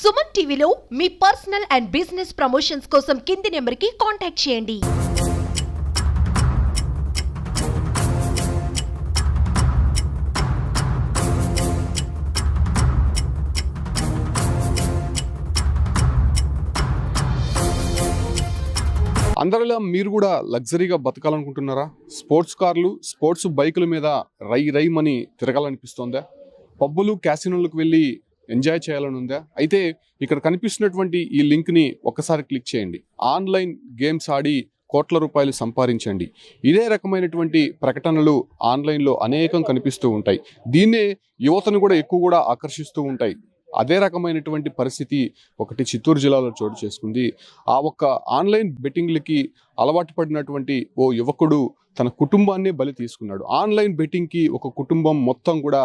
సుమన్ టీవీలో మీ personal and business promotions కోసం కింది నెంబర్కి కాంటాక్ట్ చేయండి. అందరిలా మీరు కూడా లగ్జరీగా బతకాలనుకుంటున్నారా? స్పోర్ట్స్ కార్లు, స్పోర్ట్స్ బైకుల మీద రై మని తిరగాలనిపిస్తోందా? పబ్బులు, క్యాసినోలకు వెళ్ళి ఎంజాయ్ చేయాలని ఉందా? అయితే ఇక్కడ కనిపిస్తున్నటువంటి ఈ లింక్ని ఒక్కసారి క్లిక్ చేయండి. ఆన్లైన్ గేమ్స్ ఆడి కోట్ల రూపాయలు సంపాదించండి. ఇదే రకమైనటువంటి ప్రకటనలు ఆన్లైన్లో అనేకం కనిపిస్తూ ఉంటాయి. దీన్నే యువతను కూడా ఎక్కువ ఆకర్షిస్తూ ఉంటాయి. అదే రకమైనటువంటి పరిస్థితి ఒకటి చిత్తూరు జిల్లాలో చోటు చేసుకుంది. ఆ ఒక్క ఆన్లైన్ బెట్టింగ్లకి అలవాటు పడినటువంటి ఓ యువకుడు తన కుటుంబాన్నే బలి తీసుకున్నాడు. ఆన్లైన్ బెట్టింగ్కి ఒక కుటుంబం మొత్తం కూడా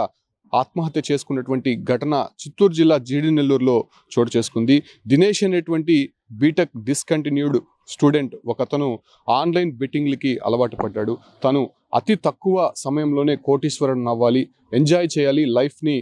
ఆత్మహత్య చేసుకున్నటువంటి ఘటన చిత్తూరు జిల్లా జీడినెల్లూరులో చోటు చేసుకుంది. దినేష్ అనేటువంటి బీటెక్ డిస్కంటిన్యూడ్ స్టూడెంట్ ఒకతను ఆన్లైన్ బెట్టింగ్లకి అలవాటు పడ్డాడు. తను అతి తక్కువ సమయంలోనే కోటీశ్వరుడు అవ్వాలి, ఎంజాయ్ చేయాలి, లైఫ్ని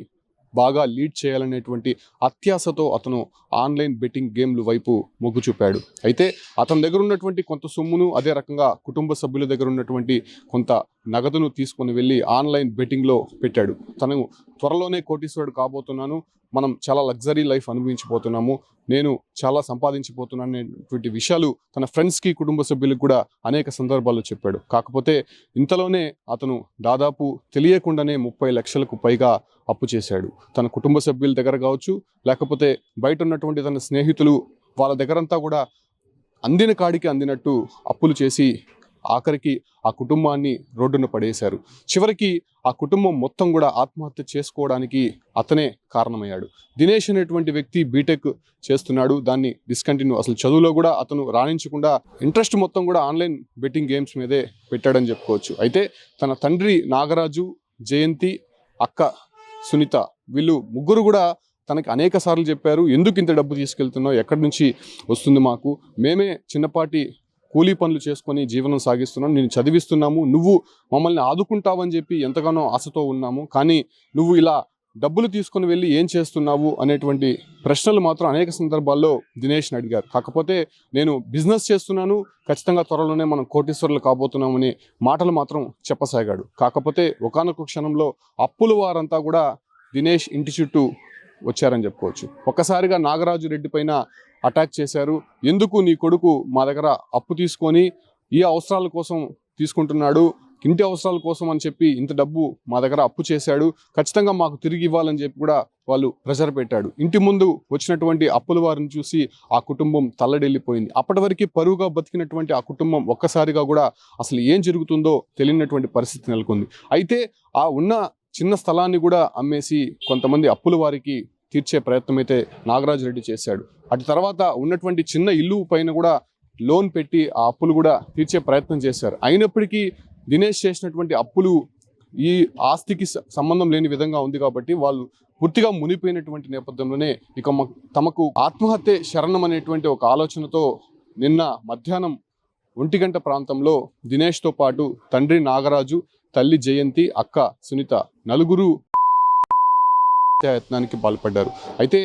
బాగా లీడ్ చేయాలనేటువంటి అత్యాశతో అతను ఆన్లైన్ బెట్టింగ్ గేమ్ల వైపు మొగ్గు చూపాడు. అయితే అతని దగ్గర ఉన్నటువంటి కొంత సొమ్మును, అదే రకంగా కుటుంబ సభ్యుల దగ్గర ఉన్నటువంటి కొంత నగదును తీసుకొని వెళ్ళి ఆన్లైన్ బెట్టింగ్లో పెట్టాడు. తను త్వరలోనే కోటీశ్వరుడు కాబోతున్నాను, మనం చాలా లగ్జరీ లైఫ్ అనుభవించబోతున్నాము, నేను చాలా సంపాదించబోతున్నాను అనేటువంటి విషయాలు తన ఫ్రెండ్స్కి, కుటుంబ సభ్యులకు కూడా అనేక సందర్భాల్లో చెప్పాడు. కాకపోతే ఇంతలోనే అతను దాదాపు తెలియకుండానే 30 లక్షలకు పైగా అప్పు చేశాడు. తన కుటుంబ సభ్యుల దగ్గర కావచ్చు, లేకపోతే బయట ఉన్నటువంటి తన స్నేహితులు వాళ్ళ దగ్గరంతా కూడా అందిన కాడికి అందినట్టు అప్పులు చేసి ఆఖరికి ఆ కుటుంబాన్ని రోడ్డున పడేశారు. చివరికి ఆ కుటుంబం మొత్తం కూడా ఆత్మహత్య చేసుకోవడానికి అతనే కారణమయ్యాడు. దినేష్ అనేటువంటి వ్యక్తి బీటెక్ చేస్తున్నాడు, దాన్ని డిస్కంటిన్యూ, అసలు చదువులో కూడా అతను రాణించకుండా ఇంట్రెస్ట్ మొత్తం కూడా ఆన్లైన్ బెట్టింగ్ గేమ్స్ మీదే పెట్టాడని చెప్పుకోవచ్చు. అయితే తన తండ్రి నాగరాజు, జయంతి, అక్క సునీత, వీళ్ళు ముగ్గురు కూడా తనకి అనేక సార్లు చెప్పారు, ఎందుకు ఇంత డబ్బు తీసుకెళ్తున్నావు, ఎక్కడి నుంచి వస్తుంది మాకు, మేమే చిన్నపాటి కూలీ పనులు చేసుకొని జీవనం సాగిస్తున్నాం, నేను చదివిస్తున్నాము, నువ్వు మమ్మల్ని ఆదుకుంటావని చెప్పి ఎంతగానో ఆశతో ఉన్నాము, కానీ నువ్వు ఇలా డబ్బులు తీసుకొని వెళ్ళి ఏం చేస్తున్నావు అనేటువంటి ప్రశ్నలు మాత్రం అనేక సందర్భాల్లో దినేష్ని అడిగారు. కాకపోతే నేను బిజినెస్ చేస్తున్నాను, ఖచ్చితంగా త్వరలోనే మనం కోటీశ్వరులు కాబోతున్నామని మాటలు మాత్రం చెప్పసాగాడు. కాకపోతే ఒకానొక క్షణంలో అప్పుల వారంతా కూడా దినేష్ ఇంటి చుట్టూ వచ్చారని చెప్పుకోవచ్చు. ఒక్కసారిగా నాగరాజు రెడ్డి పైన అటాక్ చేశారు. ఎందుకు నీ కొడుకు మా దగ్గర అప్పు తీసుకొని ఈ అవసరాల కోసం తీసుకుంటున్నాడు, ఇంటి అవసరాల కోసం అని చెప్పి ఇంత డబ్బు మా దగ్గర అప్పు చేశాడు, ఖచ్చితంగా మాకు తిరిగి ఇవ్వాలని చెప్పి కూడా వాళ్ళు ప్రెషర్ పెట్టాడు. ఇంటి ముందు వచ్చినటువంటి అప్పుల వారిని చూసి ఆ కుటుంబం తల్లడిల్లిపోయింది. అప్పటి వరకు పరువుగా బతికినటువంటి ఆ కుటుంబం ఒక్కసారిగా కూడా అసలు ఏం జరుగుతుందో తెలియనటువంటి పరిస్థితి నెలకొంది. అయితే ఆ ఉన్న చిన్న స్థలాన్ని కూడా అమ్మేసి కొంతమంది అప్పుల వారికి తీర్చే ప్రయత్నం అయితే నాగరాజు రెడ్డి చేశాడు. అటు తర్వాత ఉన్నటువంటి చిన్న ఇల్లు పైన కూడా లోన్ పెట్టి ఆ అప్పులు కూడా తీర్చే ప్రయత్నం చేశారు. అయినప్పటికీ దినేష్ చేసినటువంటి అప్పులు ఈ ఆస్తికి సంబంధం లేని విధంగా ఉంది కాబట్టి వాళ్ళు పూర్తిగా మునిపోయినటువంటి నేపథ్యంలోనే ఇక తమకు ఆత్మహత్య శరణం అనేటువంటి ఒక ఆలోచనతో నిన్న మధ్యాహ్నం 1 గంట ప్రాంతంలో దినేష్తో పాటు తండ్రి నాగరాజు, తల్లి జయంతి, అక్క సునీత నలుగురు యత్నానికి పాల్పడ్డారు. అయితే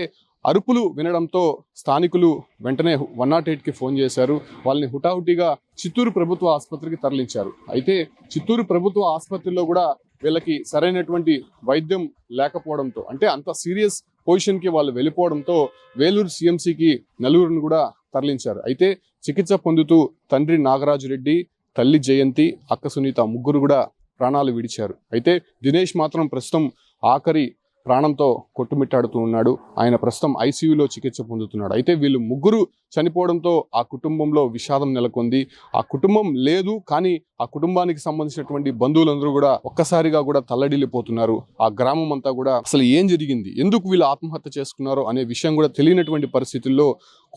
అరుపులు వినడంతో స్థానికులు వెంటనే 108కి ఫోన్ చేశారు. వాళ్ళని హుటాహుటిగా చిత్తూరు ప్రభుత్వ ఆసుపత్రికి తరలించారు. అయితే చిత్తూరు ప్రభుత్వ ఆసుపత్రిలో కూడా వీళ్ళకి సరైనటువంటి వైద్యం లేకపోవడంతో, అంటే అంత సీరియస్ పొజిషన్కి వాళ్ళు వెళ్ళిపోవడంతో వేలూరు సిఎంసికి నలుగురిని కూడా తరలించారు. అయితే చికిత్స పొందుతూ తండ్రి నాగరాజు రెడ్డి, తల్లి జయంతి, అక్క సునీత ముగ్గురు కూడా ప్రాణాలు విడిచారు. అయితే దినేష్ మాత్రం ప్రస్తుతం ఆఖరి ప్రాణంతో కొట్టుమిట్టాడుతూ ఉన్నాడు. ఆయన ప్రస్తుతం ఐసీయూలో చికిత్స పొందుతున్నాడు. అయితే వీళ్ళు ముగ్గురు చనిపోవడంతో ఆ కుటుంబంలో విషాదం నెలకొంది. ఆ కుటుంబం లేదు, కానీ ఆ కుటుంబానికి సంబంధించినటువంటి బంధువులందరూ కూడా ఒక్కసారిగా కూడా తల్లడిల్లిపోతున్నారు. ఆ గ్రామం అంతా కూడా అసలు ఏం జరిగింది, ఎందుకు వీళ్ళు ఆత్మహత్య చేసుకున్నారో అనే విషయం కూడా తెలియనటువంటి పరిస్థితుల్లో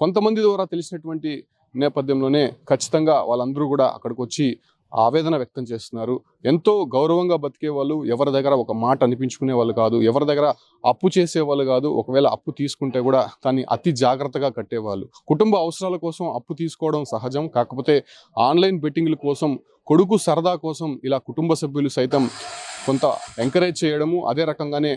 కొంతమంది ద్వారా తెలిసినటువంటి నేపథ్యంలోనే ఖచ్చితంగా వాళ్ళందరూ కూడా అక్కడికి వచ్చి ఆవేదన వ్యక్తం చేస్తున్నారు. ఎంతో గౌరవంగా బతికే వాళ్ళు, ఎవరి దగ్గర ఒక మాట అనిపించుకునే వాళ్ళు కాదు, ఎవరి దగ్గర అప్పు చేసేవాళ్ళు కాదు, ఒకవేళ అప్పు తీసుకుంటే కూడా దాన్ని అతి జాగ్రత్తగా కట్టేవాళ్ళు. కుటుంబ అవసరాల కోసం అప్పు తీసుకోవడం సహజం, కాకపోతే ఆన్లైన్ బెట్టింగ్ల కోసం, కొడుకు సరదా కోసం ఇలా కుటుంబ సభ్యులు సైతం కొంత ఎంకరేజ్ చేయడము, అదే రకంగానే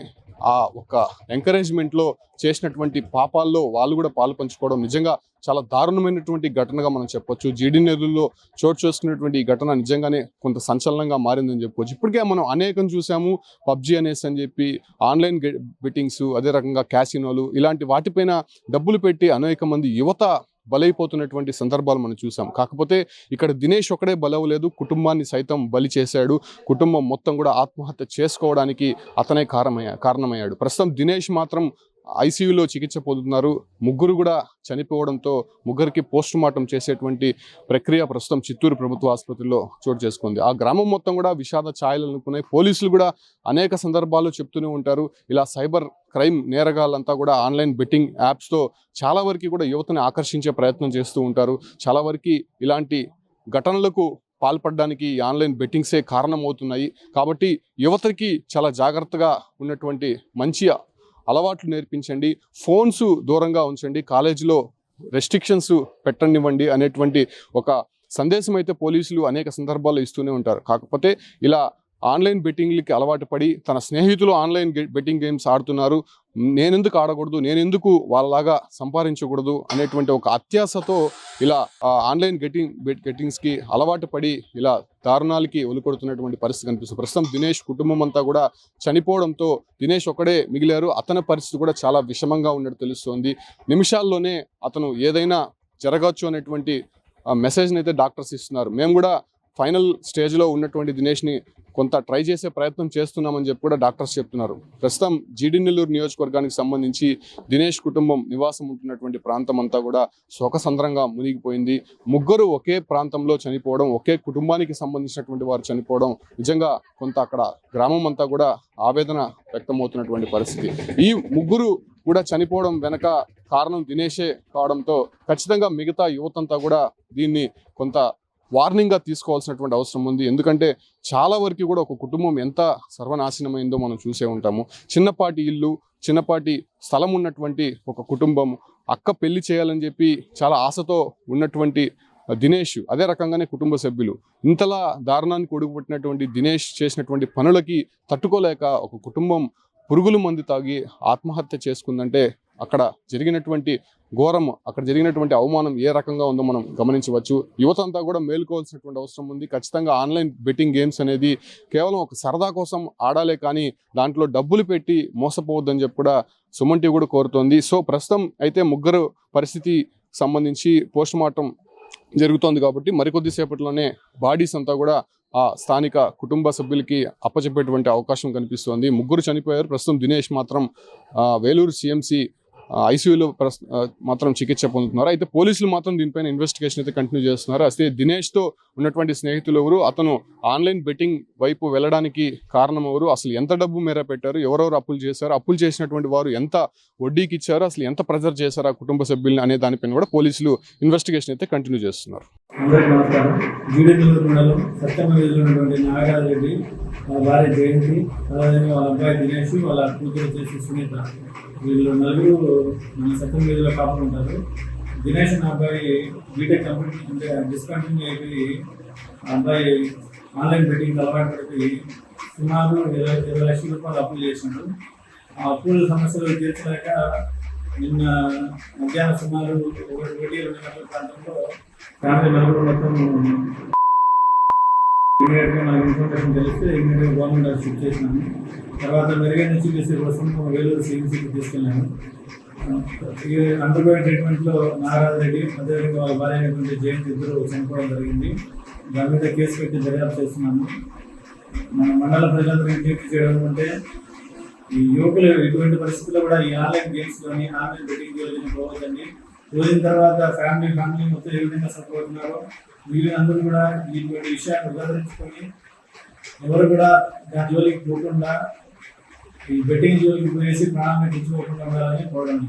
ఆ ఒక ఎంకరేజ్మెంట్లో చేసినటువంటి పాపాల్లో వాళ్ళు కూడా పాలు పంచుకోవడం నిజంగా చాలా దారుణమైనటువంటి ఘటనగా మనం చెప్పొచ్చు. జీడీ నెల్లూరులో చోటు చేసుకున్నటువంటి ఈ ఘటన నిజంగానే కొంత సంచలనంగా మారిందని చెప్పుకోవచ్చు. ఇప్పటికే మనం అనేకం చూసాము. పబ్జీ అనేసి అని చెప్పి ఆన్లైన్ బెట్టింగ్స్, అదే రకంగా క్యాసినోలు, ఇలాంటి వాటిపైన డబ్బులు పెట్టి అనేక మంది యువత బలైపోతున్నటువంటి సందర్భాలు మనం చూసాం. కాకపోతే ఇక్కడ దినేష్ ఒకడే బలవలేదు, కుటుంబాన్ని సైతం బలి చేశాడు. కుటుంబం మొత్తం కూడా ఆత్మహత్య చేసుకోవడానికి అతనే కారణమయ్యాడు. ప్రస్తుతం దినేష్ మాత్రం ఐసీయూలో చికిత్స పొందుతున్నారు. ముగ్గురు కూడా చనిపోవడంతో ముగ్గురికి పోస్ట్ మార్టం చేసేటువంటి ప్రక్రియ ప్రస్తుతం చిత్తూరు ప్రభుత్వ ఆసుపత్రిలో చోటు చేసుకుంది. ఆ గ్రామం మొత్తం కూడా విషాద ఛాయలు అనుకున్నాయి. పోలీసులు కూడా అనేక సందర్భాల్లో చెప్తూనే ఉంటారు, ఇలా సైబర్ క్రైమ్ నేరగాళ్ళంతా కూడా ఆన్లైన్ బెట్టింగ్ యాప్స్తో చాలా వరకు కూడా యువతని ఆకర్షించే ప్రయత్నం చేస్తూ ఉంటారు. చాలా వరకు ఇలాంటి ఘటనలకు పాల్పడడానికి ఈ ఆన్లైన్ బెట్టింగ్సే కారణమవుతున్నాయి. కాబట్టి యువతకి చాలా జాగ్రత్తగా ఉన్నటువంటి మంచి అలవాట్లు నేర్పించండి, ఫోన్స్ దూరంగా ఉంచండి, కాలేజీలో రెస్ట్రిక్షన్స్ పెట్టనివ్వండి అనేటువంటి ఒక సందేశం అయితే పోలీసులు అనేక సందర్భాల్లో ఇస్తూనే ఉంటారు. కాకపోతే ఇలా ఆన్లైన్ బెట్టింగ్లకి అలవాటు పడి తన స్నేహితులు ఆన్లైన్ బెట్టింగ్ గేమ్స్ ఆడుతున్నారు, నేనెందుకు ఆడకూడదు, నేనెందుకు వాళ్ళలాగా సంపాదించకూడదు అనేటువంటి ఒక అత్యాశతో ఇలా ఆన్లైన్ బెట్టింగ్స్కి అలవాటు పడి ఇలా దారుణాలకి ఒలికొడుతున్నటువంటి పరిస్థితి కనిపిస్తుంది. ప్రస్తుతం దినేష్ కుటుంబం అంతా కూడా చనిపోవడంతో దినేష్ ఒక్కడే మిగిలారు. అతని పరిస్థితి కూడా చాలా విషమంగా ఉన్నట్టు తెలుస్తోంది. నిమిషాల్లోనే అతను ఏదైనా జరగవచ్చు అనేటువంటి మెసేజ్ని అయితే డాక్టర్స్ ఇస్తున్నారు. మేము కూడా ఫైనల్ స్టేజ్లో ఉన్నటువంటి దినేష్ని కొంత ట్రై చేసే ప్రయత్నం చేస్తున్నామని చెప్పి కూడా డాక్టర్స్ చెప్తున్నారు. ప్రస్తుతం జీడీ నెల్లూరు నియోజకవర్గానికి సంబంధించి దినేష్ కుటుంబం నివాసం ఉంటున్నటువంటి ప్రాంతం అంతా కూడా శోకసంద్రంగా మునిగిపోయింది. ముగ్గురు ఒకే ప్రాంతంలో చనిపోవడం, ఒకే కుటుంబానికి సంబంధించినటువంటి వారు చనిపోవడం నిజంగా కొంత అక్కడ గ్రామం అంతా కూడా ఆవేదన వ్యక్తమవుతున్నటువంటి పరిస్థితి. ఈ ముగ్గురు కూడా చనిపోవడం వెనక కారణం దినేషే కావడంతో ఖచ్చితంగా మిగతా యువతంతా కూడా దీన్ని కొంత వార్నింగ్గా తీసుకోవాల్సినటువంటి అవసరం ఉంది. ఎందుకంటే చాలా వరకు కూడా ఒక కుటుంబం ఎంత సర్వనాశనమైందో మనం చూసే ఉంటాము. చిన్నపాటి ఇల్లు, చిన్నపాటి స్థలం ఉన్నటువంటి ఒక కుటుంబం, అక్క పెళ్లి చేయాలని చెప్పి చాలా ఆశతో ఉన్నటువంటి దినేష్, అదే రకంగానే కుటుంబ సభ్యులు, ఇంతలా దారుణానికి ఒడిగిపట్టినటువంటి దినేష్ చేసినటువంటి పనులకి తట్టుకోలేక ఒక కుటుంబం పురుగుల మందు తాగి ఆత్మహత్య చేసుకుందంటే అక్కడ జరిగినటువంటి ఘోరం, అక్కడ జరిగినటువంటి అవమానం ఏ రకంగా ఉందో మనం గమనించవచ్చు. యువత అంతా కూడా మేలుకోవాల్సినటువంటి అవసరం ఉంది. ఖచ్చితంగా ఆన్లైన్ బెట్టింగ్ గేమ్స్ అనేది కేవలం ఒక సరదా కోసం ఆడాలే కానీ దాంట్లో డబ్బులు పెట్టి మోసపోవద్దని చెప్పి కూడా సుమన్ టీవీ కూడా కోరుతోంది. సో ప్రస్తుతం అయితే ముగ్గురు పరిస్థితి సంబంధించి పోస్ట్ మార్టం జరుగుతోంది కాబట్టి మరికొద్ది సేపట్లోనే బాడీస్ అంతా కూడా ఆ స్థానిక కుటుంబ సభ్యులకి అప్పచెప్పేటువంటి అవకాశం కనిపిస్తోంది. ముగ్గురు చనిపోయారు. ప్రస్తుతం దినేష్ మాత్రం వేలూరు సిఎంసి ఐసీయూలో మాత్రం చికిత్స పొందుతున్నారు. అయితే పోలీసులు మాత్రం దీనిపైన ఇన్వెస్టిగేషన్ అయితే కంటిన్యూ చేస్తున్నారు. అయితే దినేష్తో ఉన్నటువంటి స్నేహితులు ఎవరు, అతను ఆన్లైన్ బెట్టింగ్ వైపు వెళ్ళడానికి కారణం ఎవరు, అసలు ఎంత డబ్బు మేర పెట్టారు, ఎవరెవరు అప్పులు చేశారు, అప్పులు చేసినటువంటి వారు ఎంత వడ్డీకి ఇచ్చారు, అసలు ఎంత ప్రెజర్ చేశారు ఆ కుటుంబ సభ్యుల్ని అనే దానిపైన కూడా పోలీసులు ఇన్వెస్టిగేషన్ అయితే కంటిన్యూ చేస్తున్నారు. అందరికీ నమస్కారం. జీడీ నెల్లూరు మండలం సత్యమ్మ వీధిలో ఉన్నటువంటి నాగరాజు రెడ్డి, వాళ్ళ భార్య జయంతి, అదేవిధంగా వాళ్ళ అబ్బాయి దినేష్, వాళ్ళ కూతురు వచ్చేసి సునీత, వీళ్ళు నలుగురు మన సత్యమ్మ వీధిలో కాపులు ఉంటారు. దినేష్ అనే అబ్బాయి బీటెక్ కంప్లీట్ అంటే డిస్కంటిన్యూ అయిపోయి ఆ అబ్బాయి ఆన్లైన్ బెట్టింగ్ అలవాటు పడిపోయి సుమారు 20 లక్షల రూపాయలు అప్పులు చేసినాడు. ఆ అప్పుల సమస్యలు తీర్చలేక నిన్న మధ్యాహ్నం సుమారు 1-2 గంటల ప్రాంతంలో ఫ్యామిలీ నలుగురు మొత్తం ఇమీడియట్గా నాకు ఇన్ఫర్మేషన్ తెలిస్తే ఇమీడియట్గా గవర్నమెంట్ హాస్పిటల్ షిఫ్ట్ చేసినాను. తర్వాత మెరుగైన చికిత్స కోసం వేలూరు సిఎంసీకి తీసుకెళ్ళాను. ఈ అండర్గోయింగ్ ట్రీట్మెంట్లో నాగరాజు రెడ్డి, అదేవిధంగా వాళ్ళ భార్య అయినటువంటి జయంతి ఇద్దరు చనిపోవడం జరిగింది. దాని మీద కేసు పెట్టి దర్యాప్తు చేస్తున్నాము. మన మండల ప్రజలందరూ విజ్ఞప్తి చేయడం అంటే ఈ యువకులు ఇటువంటి పరిస్థితుల్లో కూడా ఈ ఆన్లైన్ గేమ్స్లోని ఆన్లైన్ బెట్టింగ్ జోలిని పోవద్దండి. రోజుల తర్వాత ఫ్యామిలీ మొత్తం ఏ విధంగా సపోర్ట్ ఉన్నారో వీళ్ళందరూ కూడా ఇటువంటి విషయాన్ని ఉదాహరించుకొని ఎవరు కూడా దాని జోలికి పోకుండా ఈ బెట్టింగ్ జోలికి పోయేసి ప్రాణాన్ని తెచ్చుకోకుండా ఉండాలని కోరడం.